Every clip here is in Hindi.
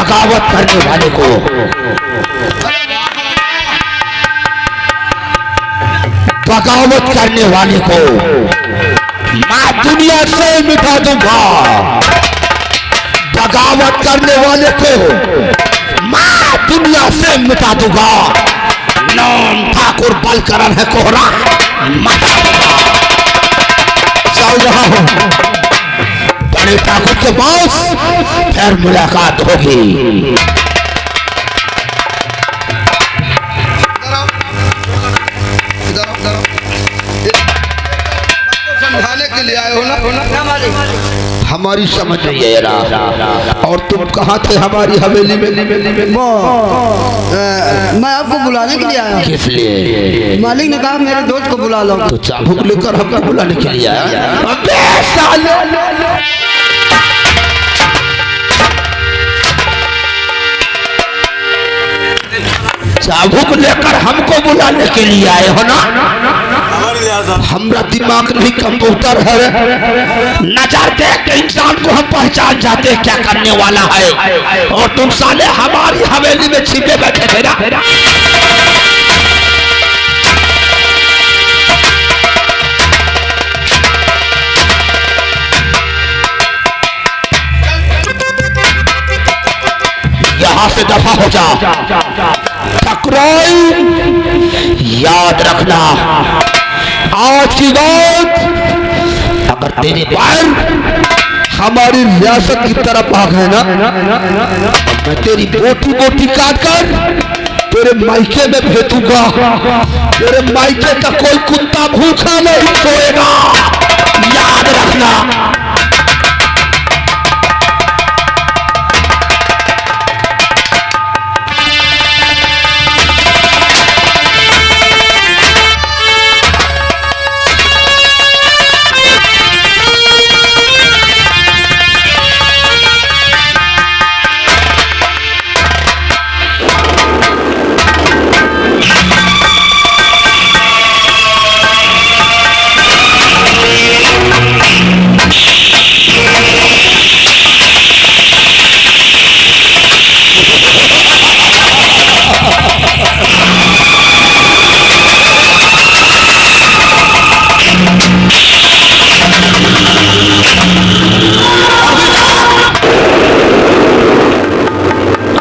बगावत करने वाले को, बगावत करने वाले को मैं दुनिया से मिटा दूंगा। बगावत करने वाले को मैं दुनिया से मिटा दूंगा। नाम ठाकुर बलकरण है कोहरा, मटा दूंगा। चल रहा हूं बड़े ठाकुर के पास, फिर मुलाकात होगी। समझाने के लिए आए हो ना? हमारी समझ नहीं है रहा। और तुम कहाँ थे हमारी हवेली में? मैं आपको बुलाने के लिए आया हूँ। किस लिए? मालिक ने कहा मेरे दोस्त को बुला लो। तो चाबुक लेकर हमको बुलाने के लिए आया? चाबुक लेकर हमको बुलाने के लिए आए हो ना? हमरा दिमाग नहीं कंप्यूटर है। नजर देख के इंसान को हम पहचान जाते क्या करने वाला है। और तुम साले हमारी हवेली में छिपे बैठे थे ना। यहाँ से दफा हो जा। टकराई याद रखना, आज की बात अगर तेरे पैर हमारी रियासत की तरफ आ गए ना, मैं तेरी बोटी बोटी काट कर तेरे मायके में भेजूंगा। तेरे मायके का कोई कुत्ता भूखा नहीं सोएगा, याद रखना।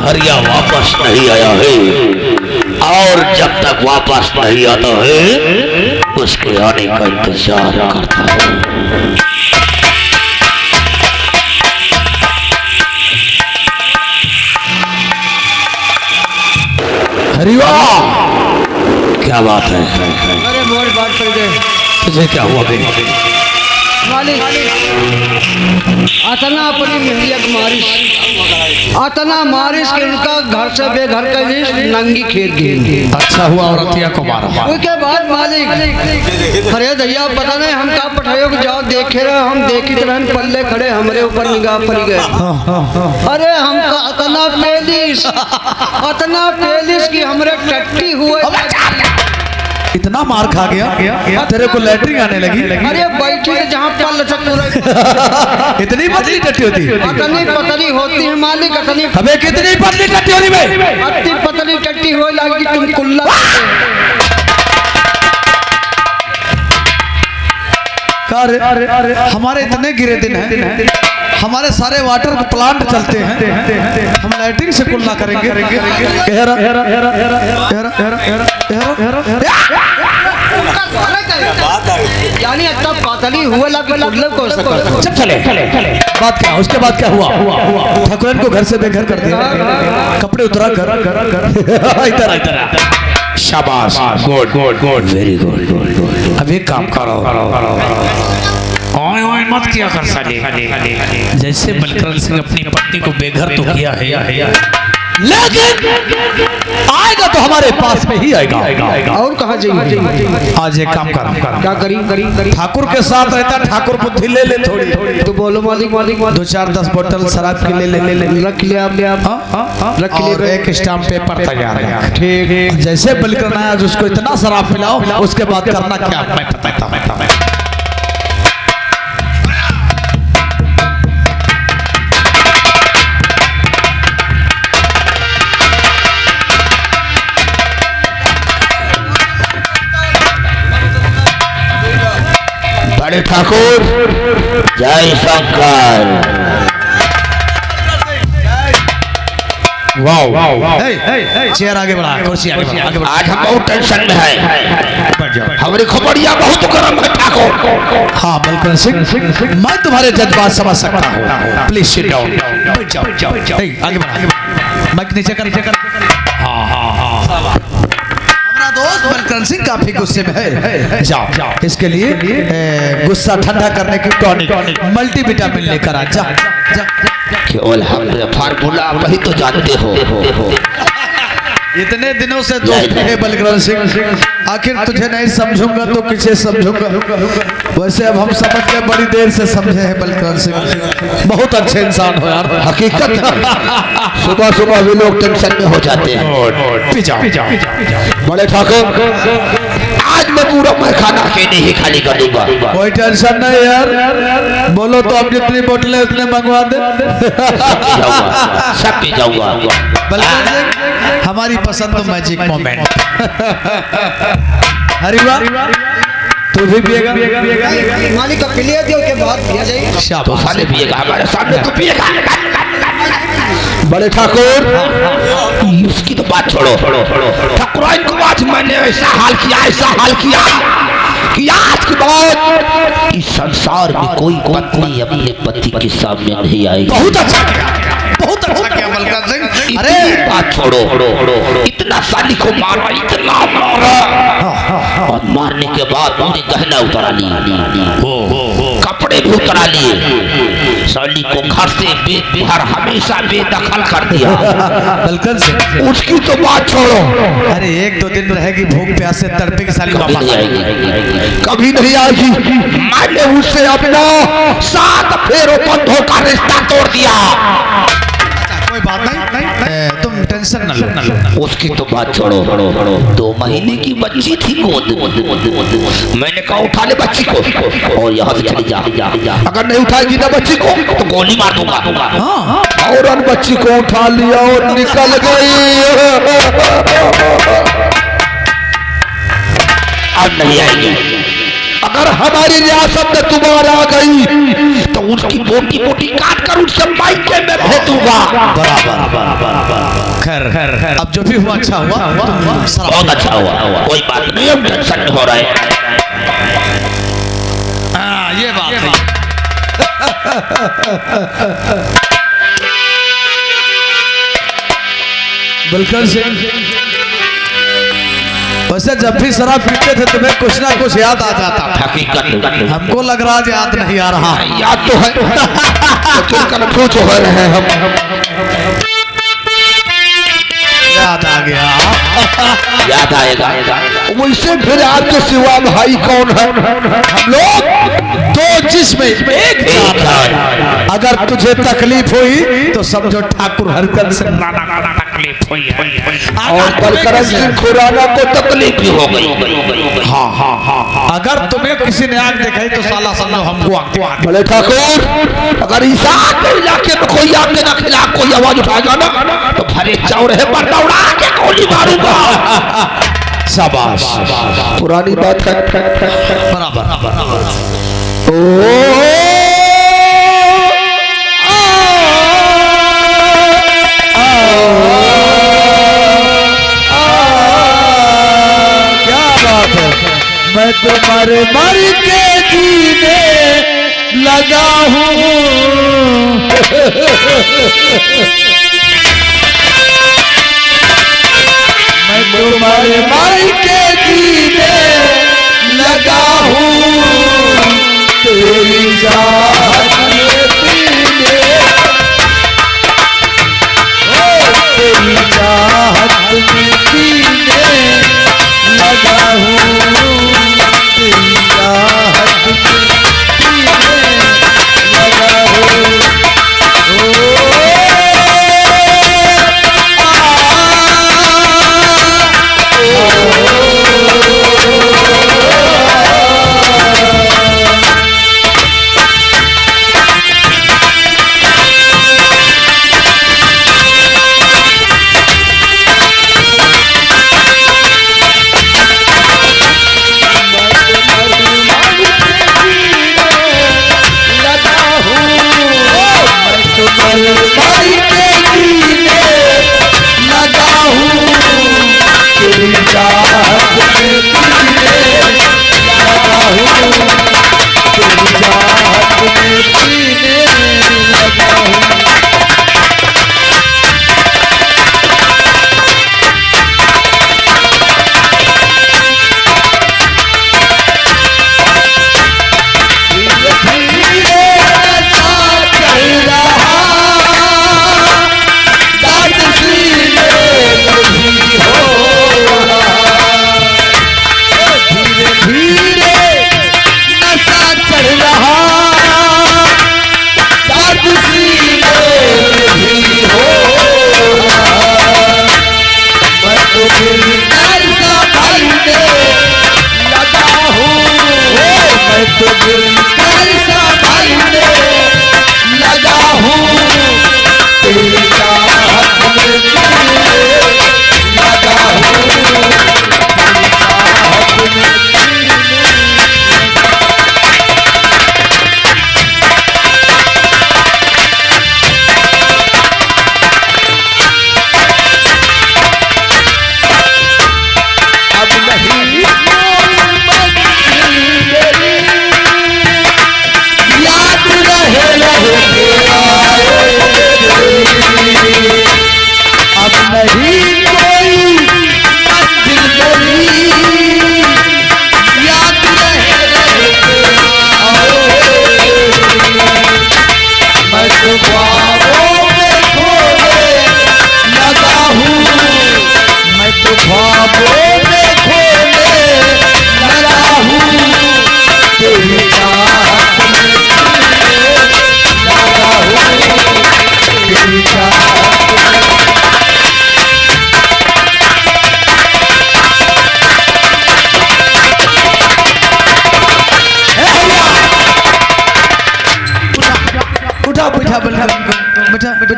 हरिया वापस नहीं आया है, और जब तक वापस नहीं आता है उसके आने का इंतजार करता है। हरिवा, क्या बात है? अरे बहुत बात कर गए। तुझे क्या हुआ बे? मालिक अतना अपनी मिलियत मारिश, अतना मारिश के इनका घर से बेघर का नंगी खेत गई। अच्छा हुआ औरतिया को मारा। उसके बाद मालिक अरे भैया पता नहीं हम कहाँ पठायो को जाओ देखे रहे, हम देखी तरह पल्ले खड़े हमारे ऊपर निगाह पड़ गए। अरे हमका अतना पेलिस की हमारे टट्टी हुए। इतना मार खा गया तेरे को लैटरिन आने लगी? अरे बैठी है जहाँ पल इतनी पतली टट्टी होती है? पतली होती है मालिक। हमें कितनी पतली टट्टी होती है? अति पतली टट्टी हो लगी तुम कुल्ला। अरे हमारे इतने गिरे दिन हैं, हमारे सारे वाटर प्लांट चलते हैं, हम लाइटिंग से कुल ना करेंगे। यानी अच्छा पतली हुए चले। बात क्या? उसके बाद क्या हुआ? ठाकुरन को घर से बेघर कर दिया, कपड़े उतरा कर इधर शाबाश, good good good, very good. अब एक काम करो, ओए ओए मत किया कर साले। जैसे बलकरण सिंह अपनी पत्नी को बेघर तो किया है, लेकिन आएगा तो हमारे पास में ही आएगा। और कहाँ जाएंगे? आज एक काम कर, क्या करी? ठाकुर के साथ रहता, ठाकुर बुद्धि ले ले थोड़ी। तो बोलो मालिक। 2-4-10 बोतल शराब की ले ले। रख लिया आपने? रख लिया। एक स्टाम्प पेपर तैयार है। ठीक। जैसे बलकरण आया उसको इतना शराब पिलाओ, उसके बाद करना क्या मैं बताता हूं। बड़े ठाकुर जय शंकर। वाह चेयर आगे बढ़ा, कुर्सी आगे बढ़ा। आज हम बहुत टेंशन में है, हमारी खोपड़िया बहुत गर्म है ठाकुर। हाँ बलकर सिंह, मैं तुम्हारे जज्बात समझ सकता हूँ। प्लीज सिट डाउन, बैठ जाओ। आगे बढ़ा, माइक नीचे कर। हाँ हमारा दोस्त बलकर सिंह काफी गुस्से में है। जाओ इसके लिए गुस्सा ठंडा करने की टॉनिक मल्टीविटामिन लेकर आ। जा केवल हम फार्मूला वही तो जानते हो। इतने दिनों से दोस्त है बलकर सिंह, आखिर तुझे नहीं समझूंगा तो किसे समझूंगा। वैसे अब हम समझ गए, बड़ी देर से समझे हैं बलकर सिंह। बहुत अच्छे इंसान हो यार, हकीकत सुबह सुबह भी लोग टेंशन में हो जाते हैं। पी जाओ। बड़े ठाकुर आज मैं पूरा खाना अकेले ही खाली कर दूंगा। कोई टेंशन नहीं यार, बोलो तो अब जितनी बोतलें उतने मंगवा दे। सब पी जाऊंगा। बलकर सिंह हमारी पसंद तो मैजिक मोमेंट। हरीवा तू भी पिएगा? मालिक का पिलिया दियो के बाद पिया जाएगा। तो साले पिएगा, हमारे सामने तो पिएगा। बड़े ठाकुर उसकी तो बात छोड़ो। ठाकुराइन को आज मैंने ऐसा हाल किया कि आज के बाद इस संसार में कोई पत्नी अपने पति के सामने नहीं आएगी। बहुत अच्छा किया बलकर सिंह। अरे बात छोड़ो, इतना साली को मारा, इतना मारा, और मारने के बाद पूरे गहना उतरा लिए, कपड़े भी उतरा लिए, साली को घर से बेघर हमेशा बेदखल कर दिया। बलकर सिंह उसकी तो बात छोड़ो। अरे 1-2 दिन रहेगी भूख प्यास से तड़पे की साली कभी वापस नहीं आएगी, कभी नहीं आएगी। मैंने उससे अपना 7 फेरों बंधों का रिश्ता तोड़ दिया। कोई बात नहीं, तुम टेंशन न लो। उसकी तो बात छोड़ो, 2 महीने की बच्ची थी गोद। मैंने कहा उठा ले बच्ची को और यहाँ से चली जा। अगर नहीं उठाएगी ना बच्ची को तो गोली मार दूंगा। और उन बच्ची को उठा लिया और निकल गई। अब नहीं आएगी। अगर हमारी रियासत में तुम्हारा आ गई तो उसकी बोटी बोटी काट कर उससे मायके में भेजूंगा। बराबर। खैर अब जो भी हुआ अच्छा हुआ। बहुत अच्छा हुआ, कोई बात नहीं, अब टेंशन हो रहा है। ये बात है। बलकर सिंह वैसे जब भी शराब पीते थे तुम्हें कुछ ना कुछ याद आ जाता था। हकीकत हमको लग रहा है याद नहीं आ रहा। याद तो है, तो कंफ्यूज हो रहे हैं हम। याद आ गया। याद आएगा। वैसे फिर आपके सिवा भाई कौन है? हम लोग 2 जिस्म एक जान। अगर तुझे तकलीफ हुई तो समझो ठाकुर हरकत से तकलीफ हुई है, और बलकर सिंह खुराना को तकलीफ भी हो गई। हाँ। अगर तुम्हें किसी ने आग दिखाई तो साला समझो हमको आग। बोले ठाकुर अगर इस इलाके में कोई आपके ना खिलाफ कोई आवाज उठाएगा ना तो भले चौराहे पर दौड़ा के गोली मारूंगा। शाबाश, पुरानी बात है। बराबर। क्या बात है। मैं तुम्हारे मर के जीने लगा हूँ। मैं तुम्हारे मर के जीने लगा हूँ। तेरी चाहत में पीने, तेरी चाहत में पीने लगा हूँ। तेरी चाहत में पीने लगा हूँ। ओ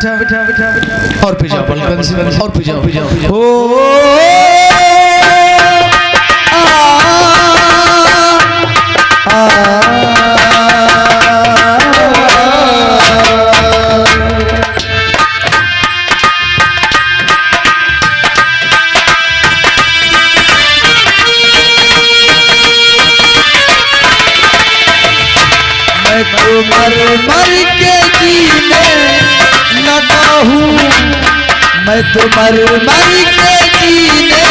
और पी जाओ बलकन सिंह, और पी जाओ। ओ मर मर के जीने लगा हूँ, मैं तो मर मर के जीने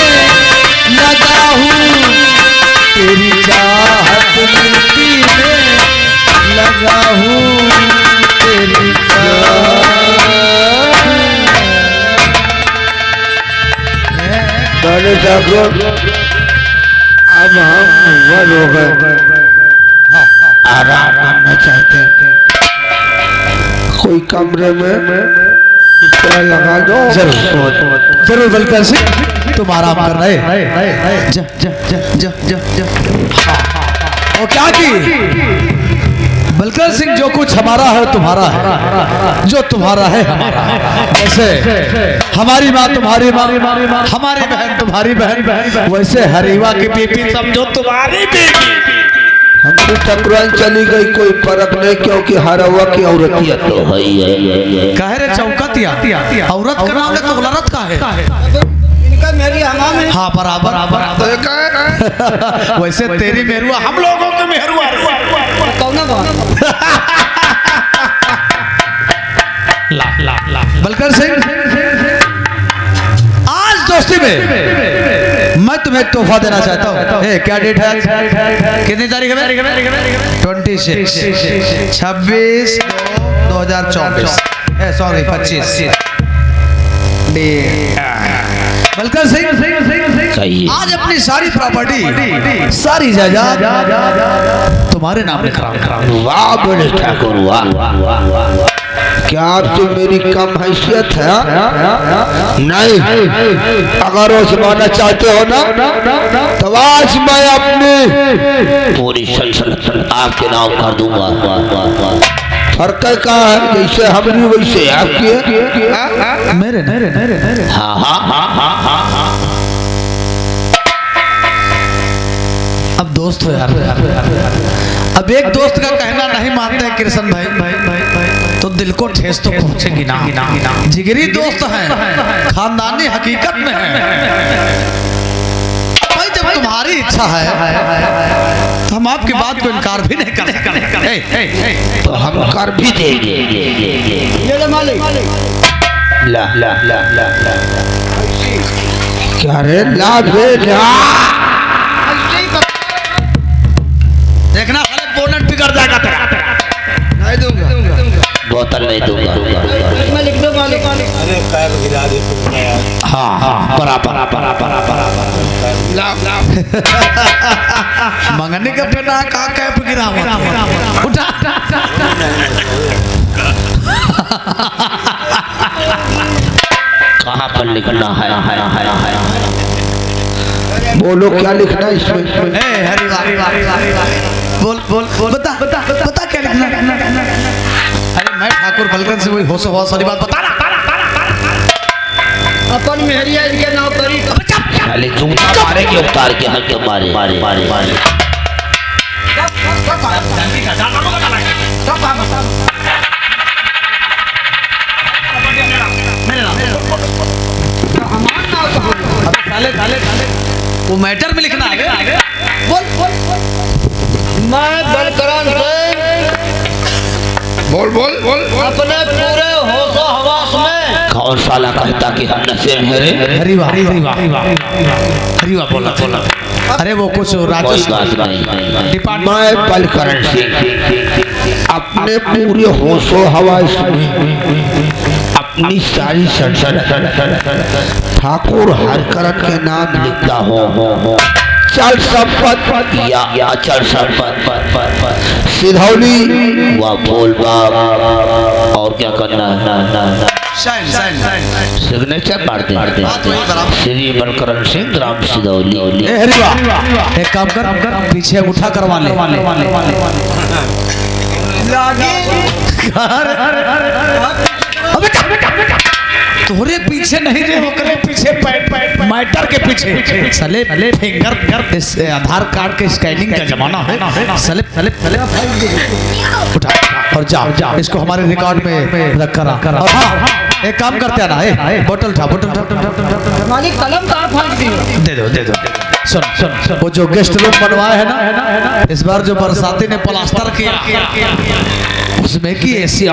लगा हूँ, तेरी चाहत मिलती में लगा हूँ, तेरी अब हम वन हो गए, आराम करना चाहते, कोई कमरे में बिस्तर लगा दो। जरूर बलकर सिंह, तुम आराम कर रहे। जा जा जा जा जा जा। और क्या की बलकर सिंह, जो कुछ हमारा है तुम्हारा है, जो तुम्हारा है हमारा है। जैसे हमारी माँ तुम्हारी माँ, हमारी बहन तुम्हारी बहन, वैसे हरीवा की बीबी समझो तुम्हारी बीबी। हमको टकरान चली गई कोई फर्क नहीं, क्योंकि हरवा की औरतिया तो है। कहे रे चौकतिया, औरत का नाम है तो औरत का है। इनका मेरी हमाम है। हाँ बराबर बराबर। वैसे तेरी मेहरुआ हम लोगों के मेहरुआ। कौन ना बलकर सिंह, आज दोस्ती में मैं तुम्हें एक तोहफा देना चाहता हूँ। क्या डेट है आज? कितनी तारीख है? 26 2024, सॉरी 25। बलकर सिंह, आज अपनी सारी प्रॉपर्टी, सारी जायदाद तुम्हारे नाम लिख रहा हूँ। वाह बोले ठाकुर वाह, क्या आपसे मेरी कम हैसियत है? नहीं, अगर वो जमाना चाहते हो ना तो आज मैं अपनी पूरी सल्तनत आपके नाम कर दूंगा। फर्क कहाँ है? जैसे हमारी वैसे आपकी। मेरे हाँ हाँ हाँ हाँ हाँ हाँ। अब दोस्त हो यार, अब एक दोस्त का कहना नहीं मानते हैं कृष्ण भाई, तो दिल को ठेस तो पहुंचेगी ना। जिगरी दोस्त हैं, खानदानी हकीकत में है। भाई जब तुम्हारी इच्छा है तो हम आपकी बात को इनकार भी नहीं कर सकते, तो हम कर भी देंगे। ये मालिक ला ला ला ला ला क्या रे ला रे ला, देखना साले बोनट बिगड़ जाएगा तेरा। नहीं दूंगा, बोतल नहीं दूंगा। मैं लिख दो मालिक। अरे पैर गिरा दे तुमने यार। हाँ हाँ बराबर मंगने का पेना का कैप गिरा उठा। कहाँ पर लिखना है? बोलो क्या लिखना है इसमें? बोल बता क्या लिखना। अरे मैं ठाकुर बलकर से वही होश हो सारी बात बता रहा। अपन मेहरिया इनके नाम करी। साले जूता मारेंगे उतार के हल्के मारे मारे मारे मारे। वो मैटर में लिखना है। मैं बलकरान बोल बोल बोल अपने पूरे होशो हवास में। कौन साला कहता कि हम नशे में हैं रे? हरीवा बोला। अरे वो कुछ कोई बात नहीं। मैं बलकरण सिंह अपने पूरे होशो हवास में अपनी सारी संसद ठाकुर हरकरन के नाम लिखता हूँ। चल संपत या चल संपत सिधौली व बोल बाप। और क्या करना है? सिग्नेचर मारते श्री बलकरण सिंह ग्राम सिधौली। एक काम कर, पीछे उठा करवा ले। लागे अबे तोरे पीछे नहीं रे, ओकरे पीछे मैटर के पीछे साले फिंगर इस आधार कार्ड के स्कैनिंग का जमाना है। साले उठा और जा इसको हमारे रिकॉर्ड में रख करा। और हाँ एक काम करते हैं ना, बोतल उठा मालिक कलम कहाँ फाड़ दी? दे दो। सुन वो जो गेस्ट रूम बनवाया है ना, इस बार जो बरसाती ने प्लास्टर किया उसमें की एसी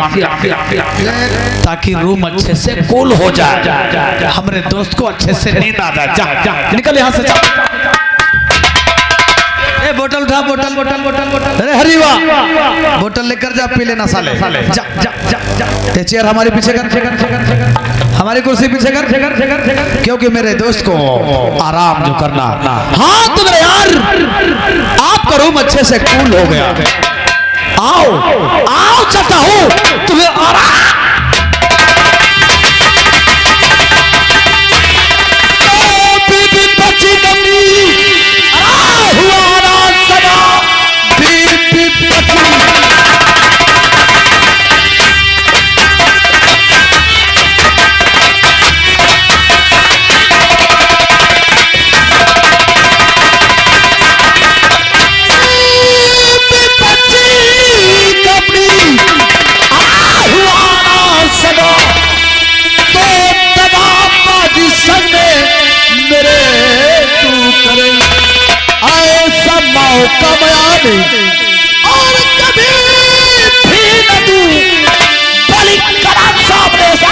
ताकि रूम अच्छे से कूल हो जाए, हमारे दोस्त को अच्छे से नींद आ जाए। जा निकल यहाँ से, जा। ए बोतल उठा, बोतल। अरे हरी वाह, बोतल लेकर जा, पी लेना साले। जा। ये चेयर हमारे पीछे कर, हमारी कुर्सी पीछे कर, क्योंकि मेरे दोस्त को आराम जो करना। हाँ तो मेरे यार, आपका रूम अच्छे से कूल हो गया। आओ चाहता हूँ तुम्हें आराम। और कभी भी न तू बलि करा सामने से।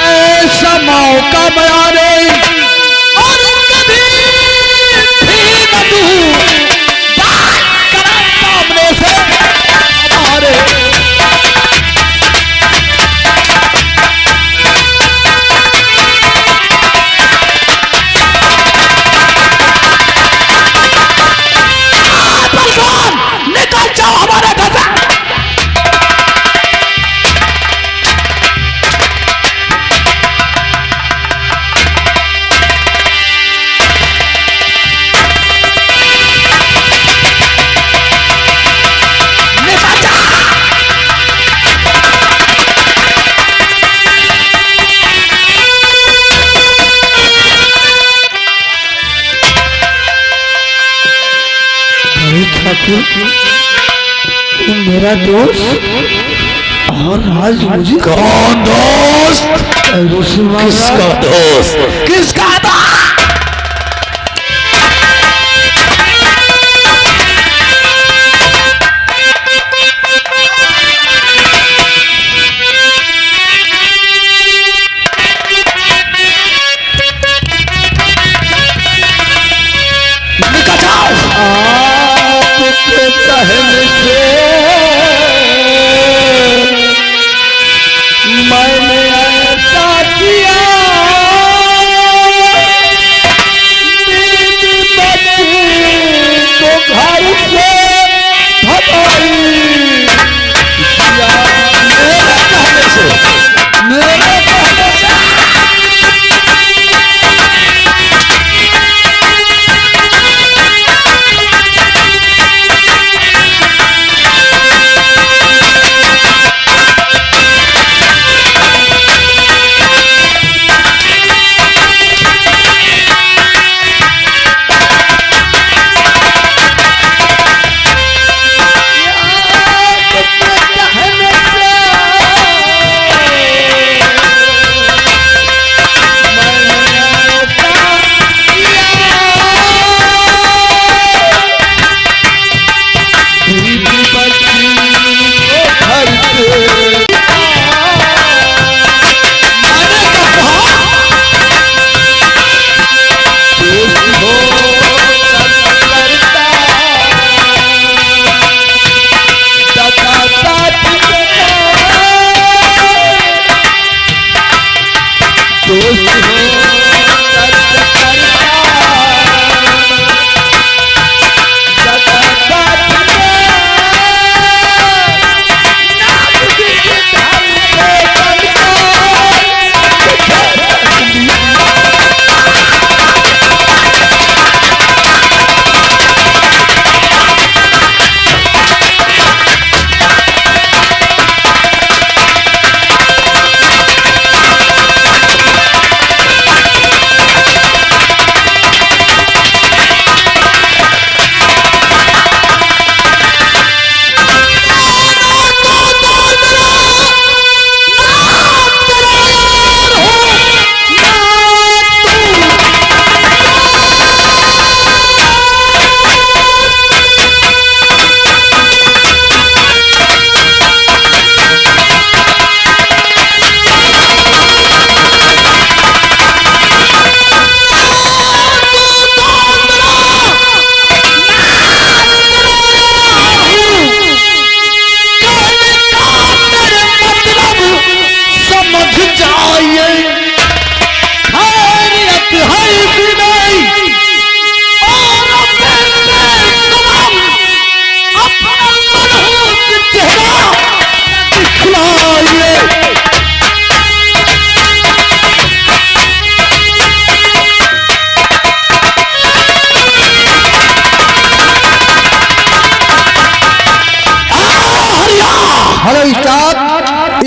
ऐसा मौका बया नहीं, और कभी भी न तू बात करा सामने से। निकल जाओ हमारे घर से। मेरा दोस्त और आज मुझे कौन दोस्त? किसका दोस्त? किसका दोस्त? निकल जाओ। आपके कहने से मैंने ऐसा किया,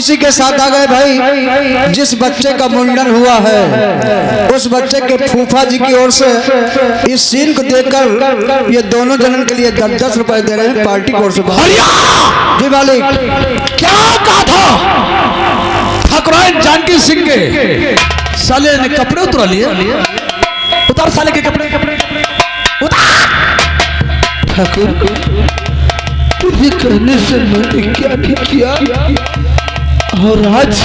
इसी के साथ आ गए भाई, जिस बच्चे का मुंडन हुआ है उस बच्चे के फूफा जी की ओर से इस सीन को देखकर ये दोनों जनन के लिए 10-10 रुपए दे रहे हैं पार्टी की ओर से। जी मालिक। क्या कहा था? ठाकुराइन जानकी सिंह के साले ने कपड़े उतरा लिए। उतार साले के कपड़े, उतार। ठाकुर तुझे कहने से मैंने क्या किया और आज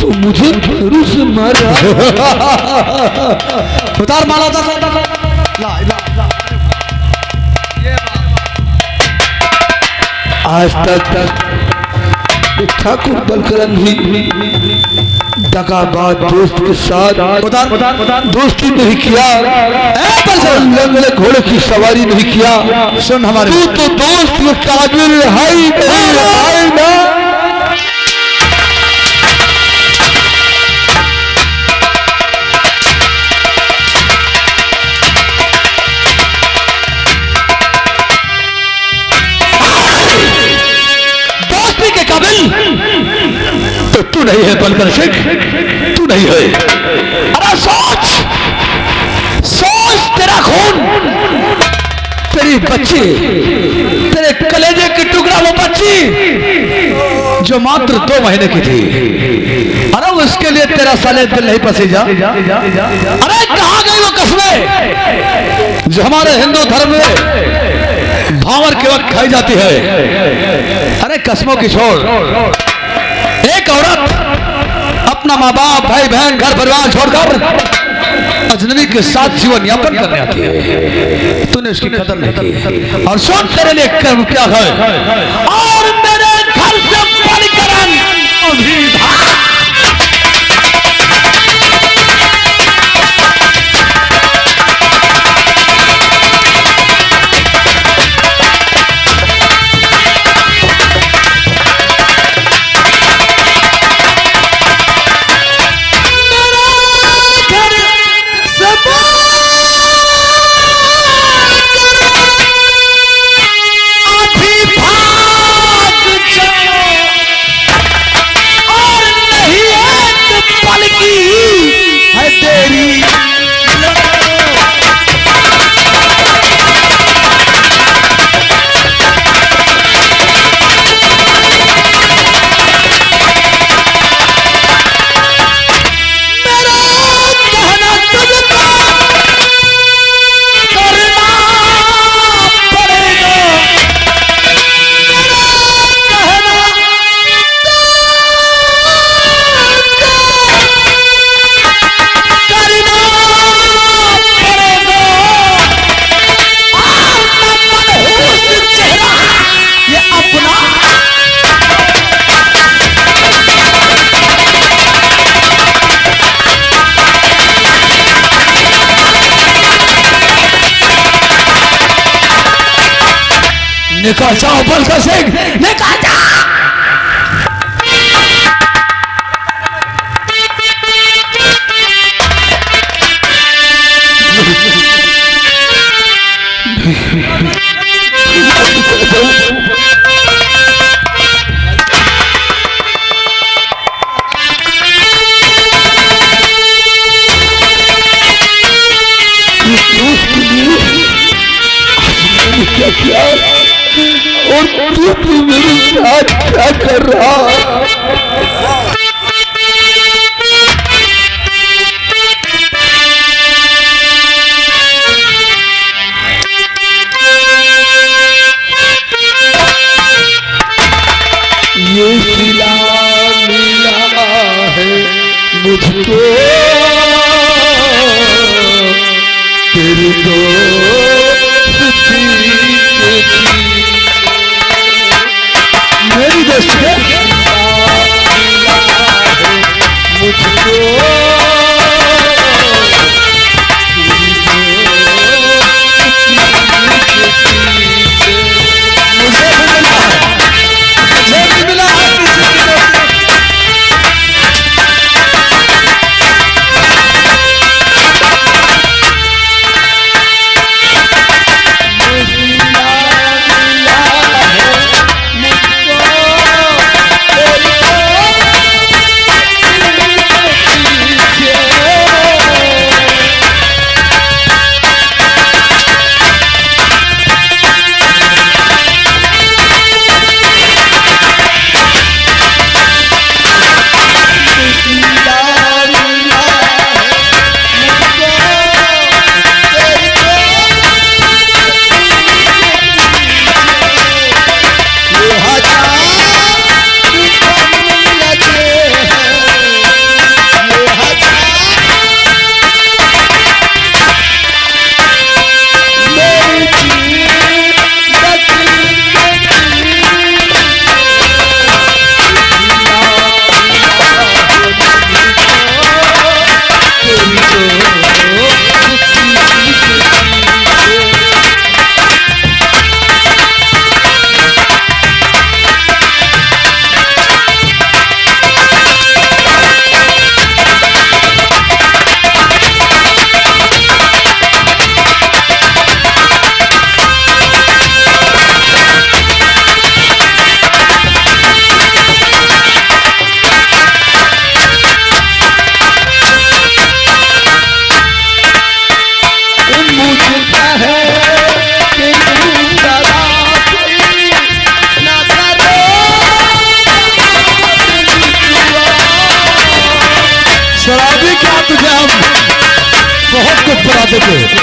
तो मुझे फेरू से मारा। उतार माला, उतार। आज तक ठाकुर बलकरण भी दगाबाज दोस्त के साथ दोस्ती नहीं किया, लंगड़े घोड़े की सवारी नहीं किया। सुन हमारे, तू तो दोस्त के काबिल है ही ना। दोस्ती के काबिल तो तू नहीं है बलकर शेख, तू नहीं है। अरे सोच तेरा खून, तेरी बच्ची, तेरे कलेजे की टुकड़ा, वो बच्ची जो मात्र 2 महीने की थी, अरे उसके लिए तेरा साले दिल नहीं पसीजा। अरे कहाँ गई वो कस्में जो हमारे हिंदू धर्म में भावर के वक्त खाई जाती है। अरे कस्मों की छोड़, एक औरत अपना माँ बाप भाई बहन घर परिवार छोड़कर अजनबी के साथ जीवन यापन करने आती है, तूने उसकी कदर नहीं की। और सुन तेरे लिए कर्म क्या है, और मेरे घर से बलिकरण निकाल जाओ बलकर सिंह, निकाल जाओ। क्या किया और तू मेरे पर आते थे